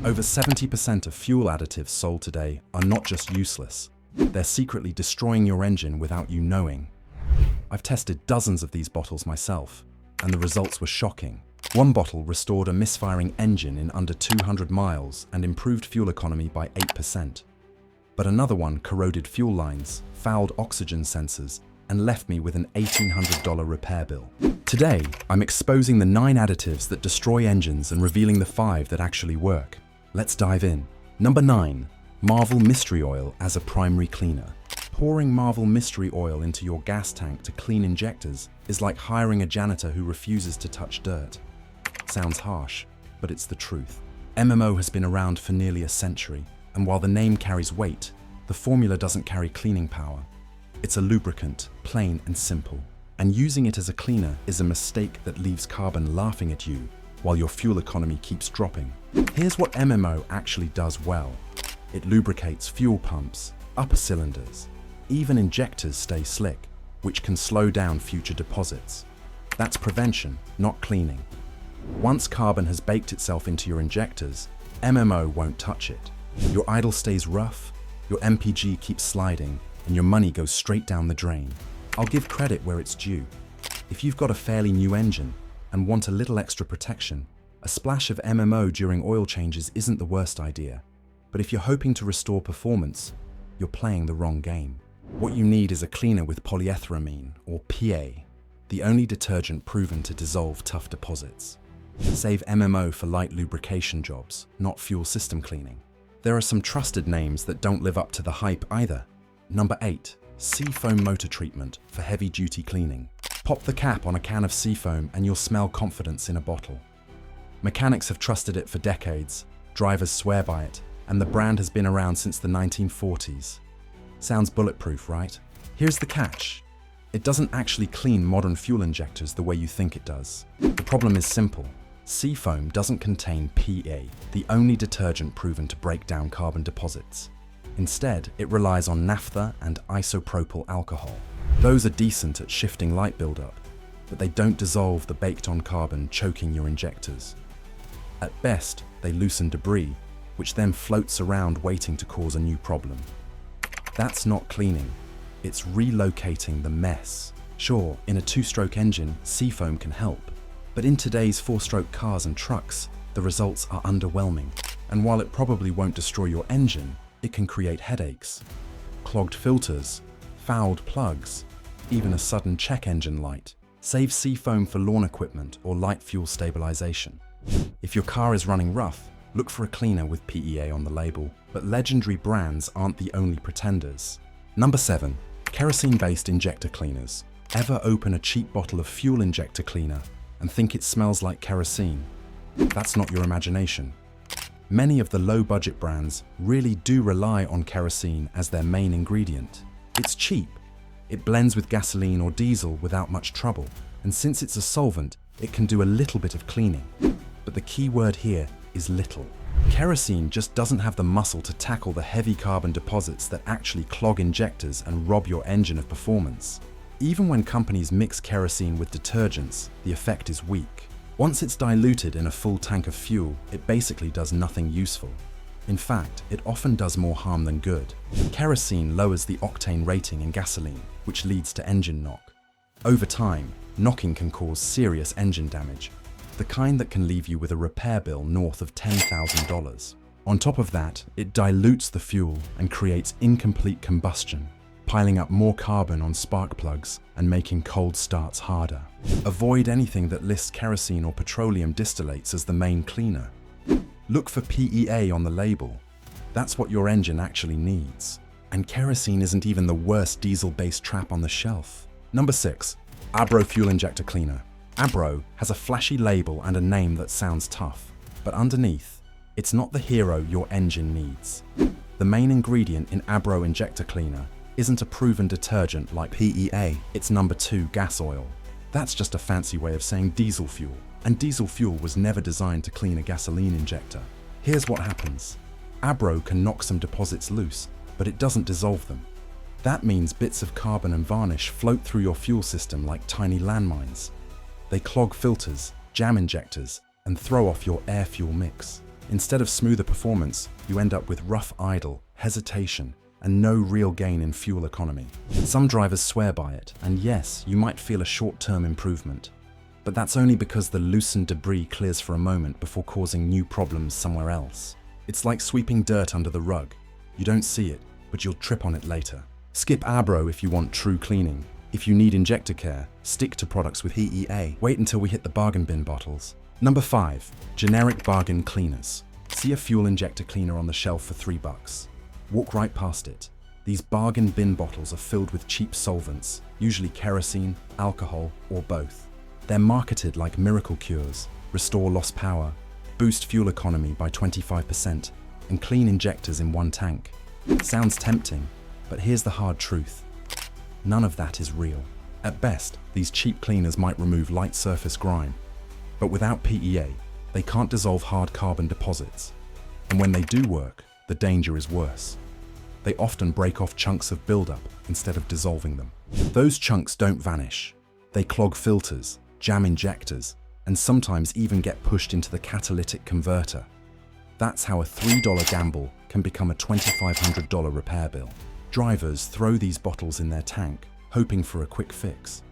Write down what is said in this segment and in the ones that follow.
Over 70% of fuel additives sold today are not just useless, they're secretly destroying your engine without you knowing. I've tested dozens of these bottles myself, and the results were shocking. One bottle restored a misfiring engine in under 200 miles and improved fuel economy by 8%. But another one corroded fuel lines, fouled oxygen sensors, and left me with an $1,800 repair bill. Today, I'm exposing the 9 additives that destroy engines and revealing the 5 that actually work. Let's dive in. Number 9. Marvel Mystery Oil as a primary cleaner. Pouring Marvel Mystery Oil into your gas tank to clean injectors is like hiring a janitor who refuses to touch dirt. Sounds harsh, but it's the truth. MMO has been around for nearly a century, and while the name carries weight, the formula doesn't carry cleaning power. It's a lubricant, plain and simple, and using it as a cleaner is a mistake that leaves carbon laughing at you while your fuel economy keeps dropping. Here's what MMO actually does well. It lubricates fuel pumps, upper cylinders, even injectors stay slick, which can slow down future deposits. That's prevention, not cleaning. Once carbon has baked itself into your injectors, MMO won't touch it. Your idle stays rough, your MPG keeps sliding, and your money goes straight down the drain. I'll give credit where it's due. If you've got a fairly new engine and want a little extra protection, a splash of MMO during oil changes isn't the worst idea. But if you're hoping to restore performance, you're playing the wrong game. What you need is a cleaner with polyethylamine, or PA, the only detergent proven to dissolve tough deposits. Save MMO for light lubrication jobs, not fuel system cleaning. There are some trusted names that don't live up to the hype either. Number 8. Seafoam Motor Treatment for heavy-duty cleaning. Pop the cap on a can of Seafoam and you'll smell confidence in a bottle. Mechanics have trusted it for decades, drivers swear by it, and the brand has been around since the 1940s. Sounds bulletproof, right? Here's the catch. It doesn't actually clean modern fuel injectors the way you think it does. The problem is simple. Seafoam doesn't contain PA, the only detergent proven to break down carbon deposits. Instead, it relies on naphtha and isopropyl alcohol. Those are decent at shifting light buildup, but they don't dissolve the baked-on carbon choking your injectors. At best, they loosen debris, which then floats around waiting to cause a new problem. That's not cleaning, it's relocating the mess. Sure, in a 2-stroke engine, Seafoam can help, but in today's 4-stroke cars and trucks, the results are underwhelming. And while it probably won't destroy your engine, it can create headaches, clogged filters, fouled plugs, even a sudden check engine light. Save Seafoam for lawn equipment or light fuel stabilization. If your car is running rough, look for a cleaner with PEA on the label, but legendary brands aren't the only pretenders. Number 7. Kerosene-based injector cleaners. Ever open a cheap bottle of fuel injector cleaner and think it smells like kerosene? That's not your imagination. Many of the low-budget brands really do rely on kerosene as their main ingredient. It's cheap. It blends with gasoline or diesel without much trouble, and since it's a solvent, it can do a little bit of cleaning. But the key word here is little. Kerosene just doesn't have the muscle to tackle the heavy carbon deposits that actually clog injectors and rob your engine of performance. Even when companies mix kerosene with detergents, the effect is weak. Once it's diluted in a full tank of fuel, it basically does nothing useful. In fact, it often does more harm than good. Kerosene lowers the octane rating in gasoline, which leads to engine knock. Over time, knocking can cause serious engine damage, the kind that can leave you with a repair bill north of $10,000. On top of that, it dilutes the fuel and creates incomplete combustion, piling up more carbon on spark plugs and making cold starts harder. Avoid anything that lists kerosene or petroleum distillates as the main cleaner. Look for PEA on the label. That's what your engine actually needs. And kerosene isn't even the worst diesel-based trap on the shelf. Number 6. Abro Fuel Injector Cleaner. Abro has a flashy label and a name that sounds tough, but underneath, it's not the hero your engine needs. The main ingredient in Abro Injector Cleaner isn't a proven detergent like PEA, it's number 2 gas oil. That's just a fancy way of saying diesel fuel, and diesel fuel was never designed to clean a gasoline injector. Here's what happens. Abro can knock some deposits loose, but it doesn't dissolve them. That means bits of carbon and varnish float through your fuel system like tiny landmines. They clog filters, jam injectors, and throw off your air-fuel mix. Instead of smoother performance, you end up with rough idle, hesitation, and no real gain in fuel economy. Some drivers swear by it, and yes, you might feel a short-term improvement. But that's only because the loosened debris clears for a moment before causing new problems somewhere else. It's like sweeping dirt under the rug. You don't see it, but you'll trip on it later. Skip Abro if you want true cleaning. If you need injector care, stick to products with PEA. Wait until we hit the bargain bin bottles. Number 5. Generic bargain cleaners. See a fuel injector cleaner on the shelf for $3. Walk right past it. These bargain bin bottles are filled with cheap solvents, usually kerosene, alcohol, or both. They're marketed like miracle cures, restore lost power, boost fuel economy by 25%, and clean injectors in one tank. Sounds tempting, but here's the hard truth. None of that is real. At best, these cheap cleaners might remove light surface grime, but without PEA, they can't dissolve hard carbon deposits. And when they do work, the danger is worse. They often break off chunks of buildup instead of dissolving them. Those chunks don't vanish. They clog filters, jam injectors, and sometimes even get pushed into the catalytic converter. That's how a $3 gamble can become a $2,500 repair bill. Drivers throw these bottles in their tank, hoping for a quick fix,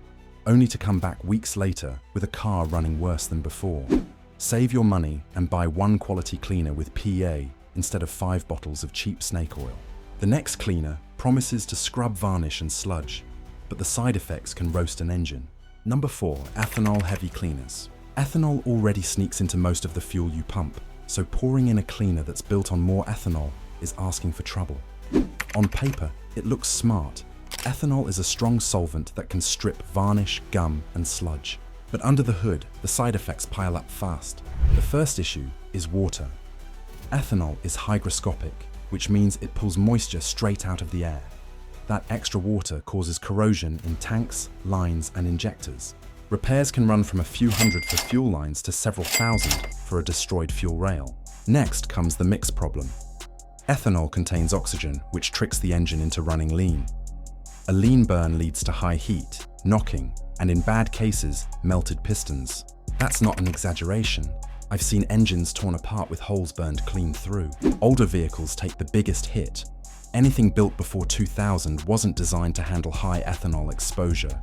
only to come back weeks later with a car running worse than before. Save your money and buy one quality cleaner with PEA instead of 5 bottles of cheap snake oil. The next cleaner promises to scrub varnish and sludge, but the side effects can roast an engine. Number 4. Ethanol heavy cleaners. Ethanol already sneaks into most of the fuel you pump, so pouring in a cleaner that's built on more ethanol is asking for trouble. On paper, it looks smart. Ethanol is a strong solvent that can strip varnish, gum, and sludge. But under the hood, the side effects pile up fast. The first issue is water. Ethanol is hygroscopic, which means it pulls moisture straight out of the air. That extra water causes corrosion in tanks, lines, and injectors. Repairs can run from a few hundred for fuel lines to several thousand for a destroyed fuel rail. Next comes the mix problem. Ethanol contains oxygen, which tricks the engine into running lean. A lean burn leads to high heat, knocking, and in bad cases, melted pistons. That's not an exaggeration. I've seen engines torn apart with holes burned clean through. Older vehicles take the biggest hit. Anything built before 2000 wasn't designed to handle high ethanol exposure.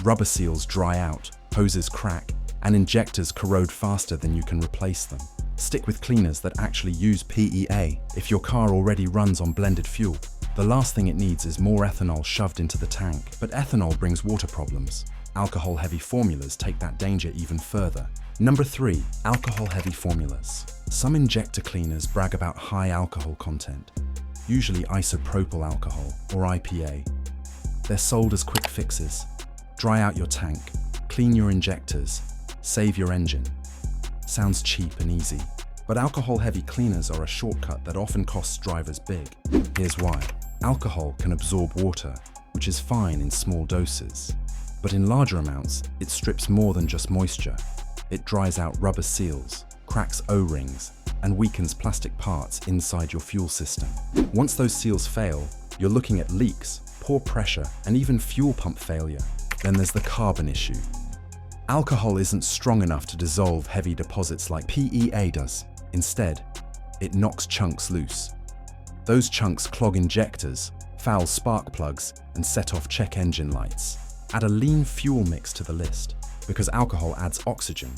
Rubber seals dry out, hoses crack, and injectors corrode faster than you can replace them. Stick with cleaners that actually use PEA if your car already runs on blended fuel. The last thing it needs is more ethanol shoved into the tank. But ethanol brings water problems. Alcohol-heavy formulas take that danger even further. Number 3. Alcohol-heavy formulas. Some injector cleaners brag about high alcohol content, usually isopropyl alcohol or IPA. They're sold as quick fixes. Dry out your tank, clean your injectors, save your engine. Sounds cheap and easy, but alcohol-heavy cleaners are a shortcut that often costs drivers big. Here's why. Alcohol can absorb water, which is fine in small doses. But in larger amounts, it strips more than just moisture. It dries out rubber seals, cracks O-rings, and weakens plastic parts inside your fuel system. Once those seals fail, you're looking at leaks, poor pressure, and even fuel pump failure. Then there's the carbon issue. Alcohol isn't strong enough to dissolve heavy deposits like PEA does. Instead, it knocks chunks loose. Those chunks clog injectors, foul spark plugs, and set off check engine lights. Add a lean fuel mix to the list, because alcohol adds oxygen.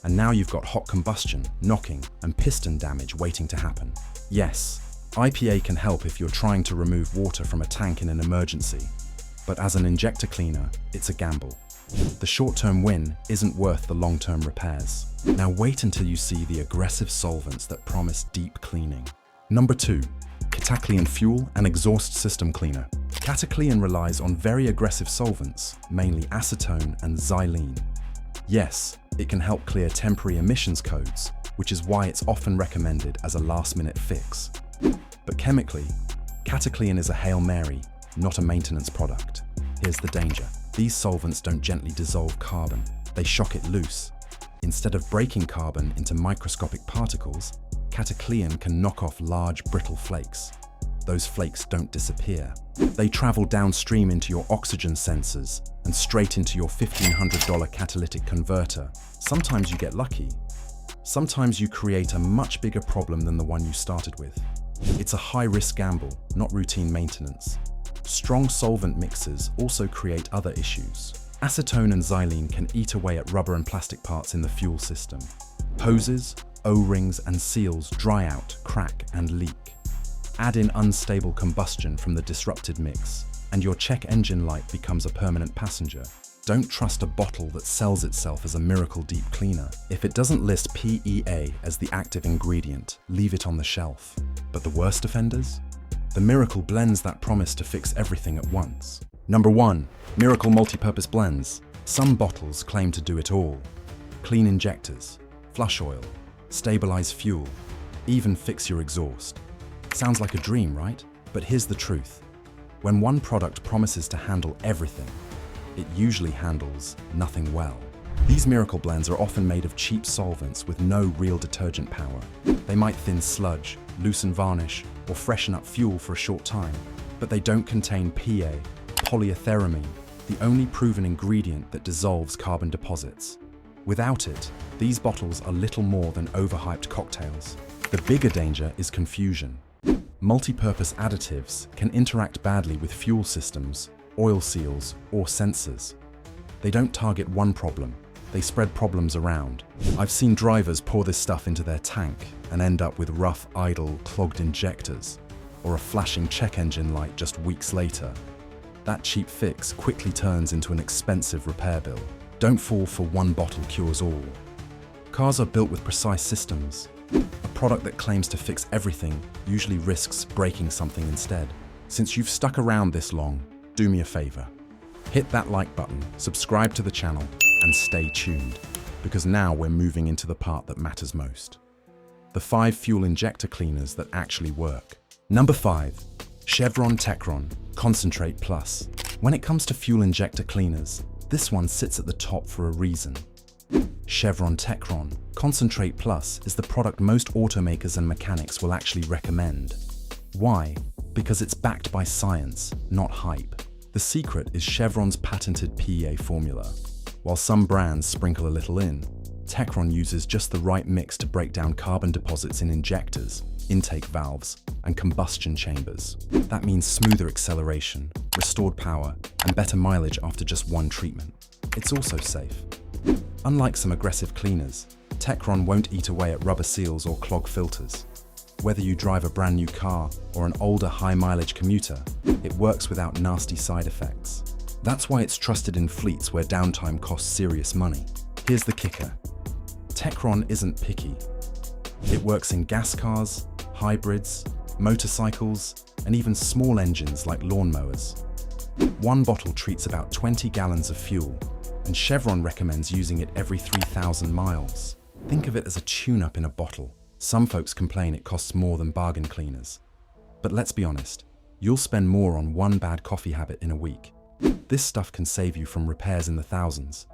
And now you've got hot combustion, knocking, and piston damage waiting to happen. Yes, IPA can help if you're trying to remove water from a tank in an emergency. But as an injector cleaner, it's a gamble. The short-term win isn't worth the long-term repairs. Now wait until you see the aggressive solvents that promise deep cleaning. Number 2. Cataclean Fuel and Exhaust System Cleaner. Cataclean relies on very aggressive solvents, mainly acetone and xylene. Yes, it can help clear temporary emissions codes, which is why it's often recommended as a last-minute fix. But chemically, Cataclean is a Hail Mary, not a maintenance product. Here's the danger. These solvents don't gently dissolve carbon, they shock it loose. Instead of breaking carbon into microscopic particles, Cataclean can knock off large, brittle flakes. Those flakes don't disappear. They travel downstream into your oxygen sensors and straight into your $1,500 catalytic converter. Sometimes you get lucky, Sometimes you create a much bigger problem than the one you started with. It's a high-risk gamble, not routine maintenance. Strong solvent mixes also create other issues. Acetone and xylene can eat away at rubber and plastic parts in the fuel system. Hoses, O-rings, and seals dry out, crack, and leak. Add in unstable combustion from the disrupted mix, and your check engine light becomes a permanent passenger. Don't trust a bottle that sells itself as a miracle deep cleaner. If it doesn't list PEA as the active ingredient, leave it on the shelf. But the worst offenders? The Miracle blends that promise to fix everything at once. Number 1. Miracle Multipurpose Blends. Some bottles claim to do it all. Clean injectors, flush oil, stabilize fuel, even fix your exhaust. Sounds like a dream, right? But here's the truth. When one product promises to handle everything, it usually handles nothing well. These miracle blends are often made of cheap solvents with no real detergent power. They might thin sludge, loosen varnish, or freshen up fuel for a short time, but they don't contain PA, polyethyramine, the only proven ingredient that dissolves carbon deposits. Without it, these bottles are little more than overhyped cocktails. The bigger danger is confusion. Multi-purpose additives can interact badly with fuel systems, oil seals, or sensors. They don't target one problem, they spread problems around. I've seen drivers pour this stuff into their tank and end up with rough, idle, clogged injectors, or a flashing check engine light just weeks later. That cheap fix quickly turns into an expensive repair bill. Don't fall for one bottle cures all. Cars are built with precise systems. A product that claims to fix everything usually risks breaking something instead. Since you've stuck around this long, do me a favor. Hit that like button, subscribe to the channel, and stay tuned, because now we're moving into the part that matters most. The 5 fuel injector cleaners that actually work. Number 5. Chevron Techron Concentrate Plus. When it comes to fuel injector cleaners, this one sits at the top for a reason. Chevron Techron Concentrate Plus is the product most automakers and mechanics will actually recommend. Why? Because it's backed by science, not hype. The secret is Chevron's patented PEA formula. While some brands sprinkle a little in, Techron uses just the right mix to break down carbon deposits in injectors, intake valves, and combustion chambers. That means smoother acceleration, restored power, and better mileage after just one treatment. It's also safe. Unlike some aggressive cleaners, Techron won't eat away at rubber seals or clog filters. Whether you drive a brand new car or an older high-mileage commuter, it works without nasty side effects. That's why it's trusted in fleets where downtime costs serious money. Here's the kicker. Techron isn't picky. It works in gas cars, hybrids, motorcycles, and even small engines like lawnmowers. One bottle treats about 20 gallons of fuel, and Chevron recommends using it every 3,000 miles. Think of it as a tune-up in a bottle. Some folks complain it costs more than bargain cleaners. But let's be honest, you'll spend more on one bad coffee habit in a week. This stuff can save you from repairs in the thousands.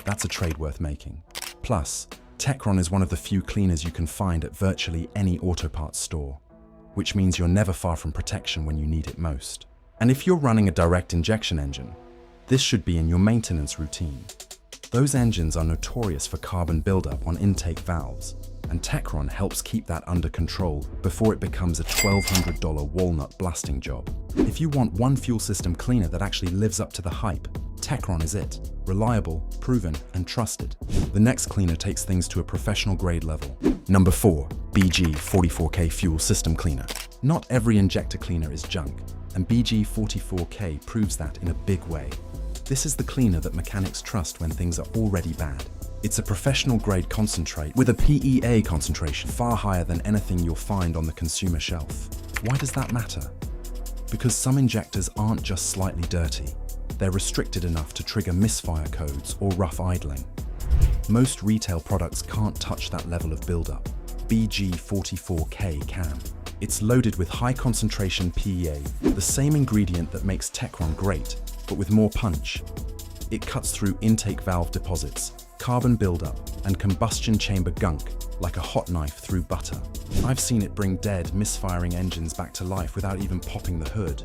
That's a trade worth making. Plus, Techron is one of the few cleaners you can find at virtually any auto parts store, which means you're never far from protection when you need it most. And if you're running a direct injection engine, this should be in your maintenance routine. Those engines are notorious for carbon buildup on intake valves, and Techron helps keep that under control before it becomes a $1,200 walnut blasting job. If you want one fuel system cleaner that actually lives up to the hype, Techron is it. Reliable, proven, and trusted. The next cleaner takes things to a professional grade level. Number 4. BG44K Fuel System Cleaner. Not every injector cleaner is junk, and BG44K proves that in a big way. This is the cleaner that mechanics trust when things are already bad. It's a professional-grade concentrate with a PEA concentration far higher than anything you'll find on the consumer shelf. Why does that matter? Because some injectors aren't just slightly dirty. They're restricted enough to trigger misfire codes or rough idling. Most retail products can't touch that level of buildup. BG44K can. It's loaded with high-concentration PEA, the same ingredient that makes Techron great, but with more punch. It cuts through intake valve deposits, carbon buildup, and combustion chamber gunk like a hot knife through butter. I've seen it bring dead, misfiring engines back to life without even popping the hood.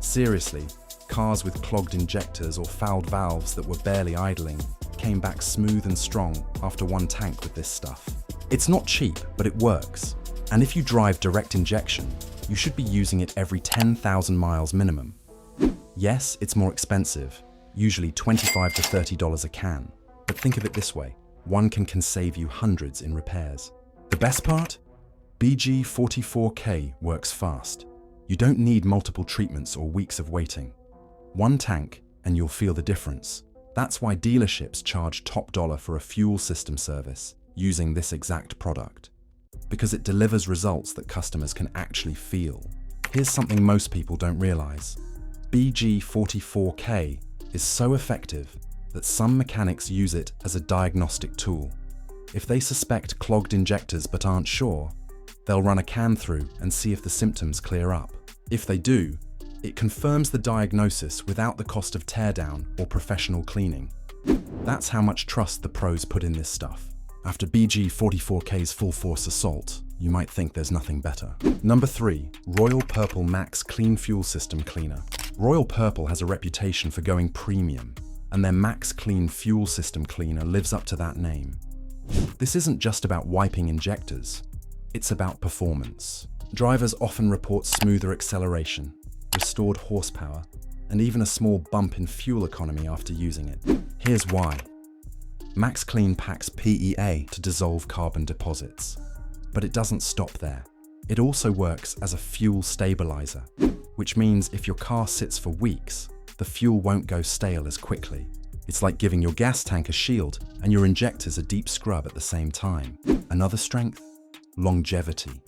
Seriously, cars with clogged injectors or fouled valves that were barely idling came back smooth and strong after one tank with this stuff. It's not cheap, but it works. And if you drive direct injection, you should be using it every 10,000 miles minimum. Yes, it's more expensive, usually $25 to $30 a can. But think of it this way, one can save you hundreds in repairs. The best part? BG44K works fast. You don't need multiple treatments or weeks of waiting. One tank and you'll feel the difference. That's why dealerships charge top dollar for a fuel system service using this exact product. Because it delivers results that customers can actually feel. Here's something most people don't realize. BG44K is so effective that some mechanics use it as a diagnostic tool. If they suspect clogged injectors but aren't sure, they'll run a can through and see if the symptoms clear up. If they do, it confirms the diagnosis without the cost of teardown or professional cleaning. That's how much trust the pros put in this stuff. After BG44K's full force assault, you might think there's nothing better. Number 3, Royal Purple Max Clean Fuel System Cleaner. Royal Purple has a reputation for going premium, and their Max Clean Fuel System Cleaner lives up to that name. This isn't just about wiping injectors, it's about performance. Drivers often report smoother acceleration, restored horsepower, and even a small bump in fuel economy after using it. Here's why. Max Clean packs PEA to dissolve carbon deposits. But it doesn't stop there. It also works as a fuel stabilizer, which means if your car sits for weeks, the fuel won't go stale as quickly. It's like giving your gas tank a shield and your injectors a deep scrub at the same time. Another strength? Longevity.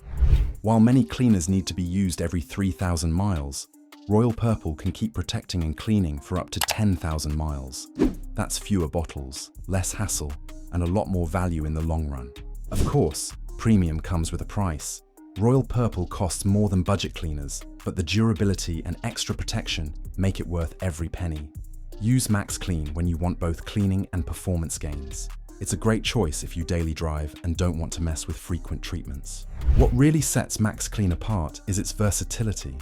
While many cleaners need to be used every 3,000 miles, Royal Purple can keep protecting and cleaning for up to 10,000 miles. That's fewer bottles, less hassle, and a lot more value in the long run. Of course, premium comes with a price. Royal Purple costs more than budget cleaners, but the durability and extra protection make it worth every penny. Use Max Clean when you want both cleaning and performance gains. It's a great choice if you daily drive and don't want to mess with frequent treatments. What really sets Max Clean apart is its versatility.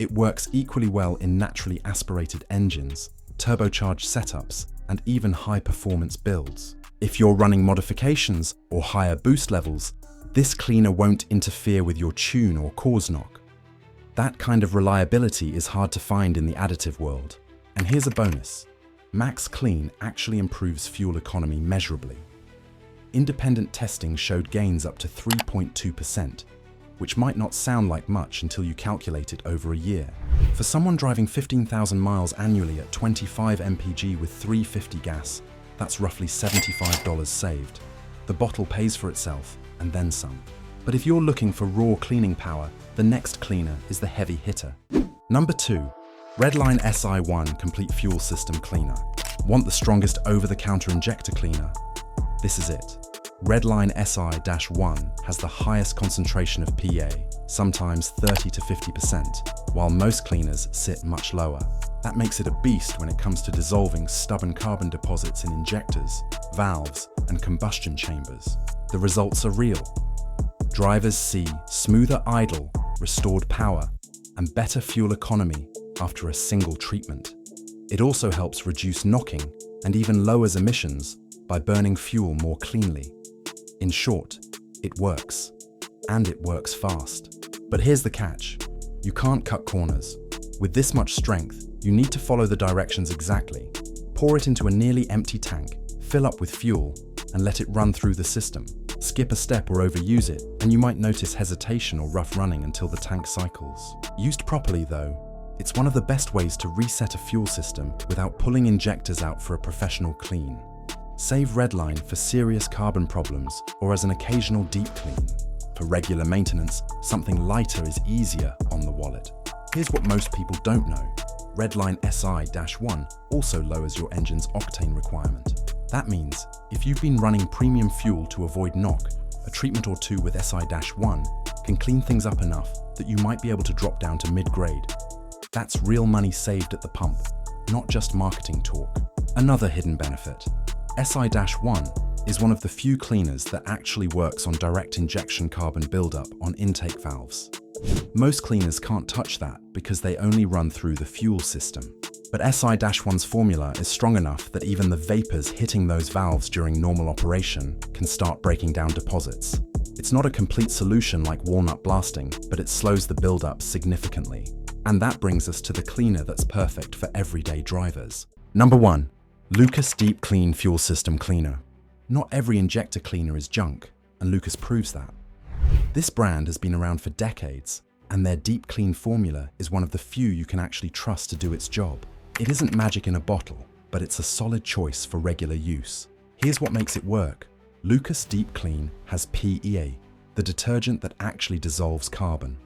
It works equally well in naturally aspirated engines, turbocharged setups, and even high-performance builds. If you're running modifications or higher boost levels, this cleaner won't interfere with your tune or cause knock. That kind of reliability is hard to find in the additive world. And here's a bonus. Max Clean actually improves fuel economy measurably. Independent testing showed gains up to 3.2%, which might not sound like much until you calculate it over a year. For someone driving 15,000 miles annually at 25 mpg with 350 gas, that's roughly $75 saved. The bottle pays for itself, and then some. But if you're looking for raw cleaning power, the next cleaner is the heavy hitter. Number 2. Redline SI1 Complete Fuel System Cleaner. Want the strongest over-the-counter injector cleaner? This is it. Redline SI-1 has the highest concentration of PA, sometimes 30 to 50%, while most cleaners sit much lower. That makes it a beast when it comes to dissolving stubborn carbon deposits in injectors, valves, and combustion chambers. The results are real. Drivers see smoother idle, restored power, and better fuel economy after a single treatment. It also helps reduce knocking and even lowers emissions by burning fuel more cleanly. In short, it works. And it works fast. But here's the catch. You can't cut corners. With this much strength, you need to follow the directions exactly. Pour it into a nearly empty tank, fill up with fuel, and let it run through the system. Skip a step or overuse it, and you might notice hesitation or rough running until the tank cycles. Used properly though, it's one of the best ways to reset a fuel system without pulling injectors out for a professional clean. Save Redline for serious carbon problems or as an occasional deep clean. For regular maintenance, something lighter is easier on the wallet. Here's what most people don't know. Redline SI-1 also lowers your engine's octane requirement. That means, if you've been running premium fuel to avoid knock, a treatment or two with SI-1 can clean things up enough that you might be able to drop down to mid-grade. That's real money saved at the pump, not just marketing talk. Another hidden benefit. SI-1 is one of the few cleaners that actually works on direct injection carbon buildup on intake valves. Most cleaners can't touch that because they only run through the fuel system. But SI-1's formula is strong enough that even the vapors hitting those valves during normal operation can start breaking down deposits. It's not a complete solution like walnut blasting, but it slows the buildup significantly. And that brings us to the cleaner that's perfect for everyday drivers. Number 1. Lucas Deep Clean Fuel System Cleaner. Not every injector cleaner is junk, and Lucas proves that. This brand has been around for decades, and their Deep Clean formula is one of the few you can actually trust to do its job. It isn't magic in a bottle, but it's a solid choice for regular use. Here's what makes it work. Lucas Deep Clean has PEA, the detergent that actually dissolves carbon.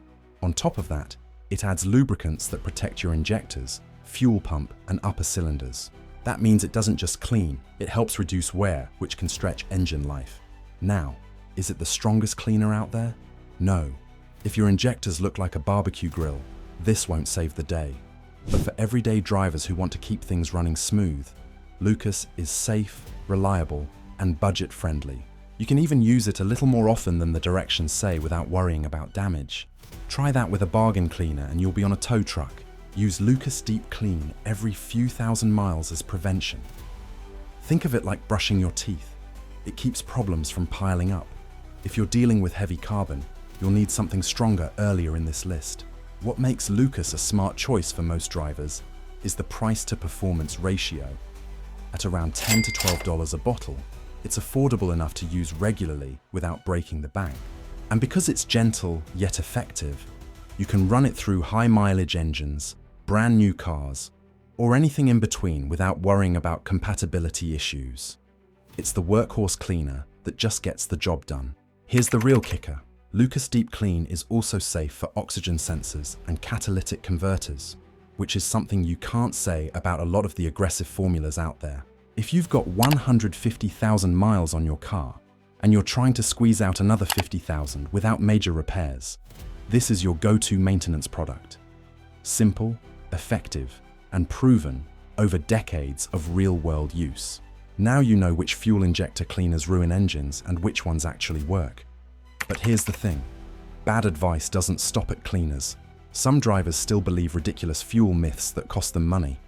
On top of that, it adds lubricants that protect your injectors, fuel pump, and upper cylinders. That means it doesn't just clean, it helps reduce wear, which can stretch engine life. Now, is it the strongest cleaner out there? No. If your injectors look like a barbecue grill, this won't save the day. But for everyday drivers who want to keep things running smooth, Lucas is safe, reliable, and budget-friendly. You can even use it a little more often than the directions say without worrying about damage. Try that with a bargain cleaner and you'll be on a tow truck. Use Lucas Deep Clean every few thousand miles as prevention. Think of it like brushing your teeth. It keeps problems from piling up. If you're dealing with heavy carbon, you'll need something stronger earlier in this list. What makes Lucas a smart choice for most drivers is the price-to-performance ratio. At around $10 to $12 a bottle, it's affordable enough to use regularly without breaking the bank. And because it's gentle yet effective, you can run it through high-mileage engines, brand new cars, or anything in between without worrying about compatibility issues. It's the workhorse cleaner that just gets the job done. Here's the real kicker. Lucas Deep Clean is also safe for oxygen sensors and catalytic converters, which is something you can't say about a lot of the aggressive formulas out there. If you've got 150,000 miles on your car and you're trying to squeeze out another 50,000 without major repairs, this is your go-to maintenance product. Simple, effective, and proven over decades of real-world use. Now you know which fuel injector cleaners ruin engines and which ones actually work. But here's the thing. Bad advice doesn't stop at cleaners. Some drivers still believe ridiculous fuel myths that cost them money.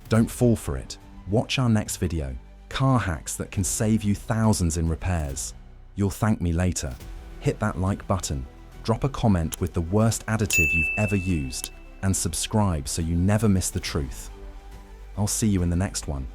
Don't fall for it. Watch our next video. Car hacks that can save you thousands in repairs. You'll thank me later. Hit that like button, drop a comment with the worst additive you've ever used, and subscribe so you never miss the truth. I'll see you in the next one.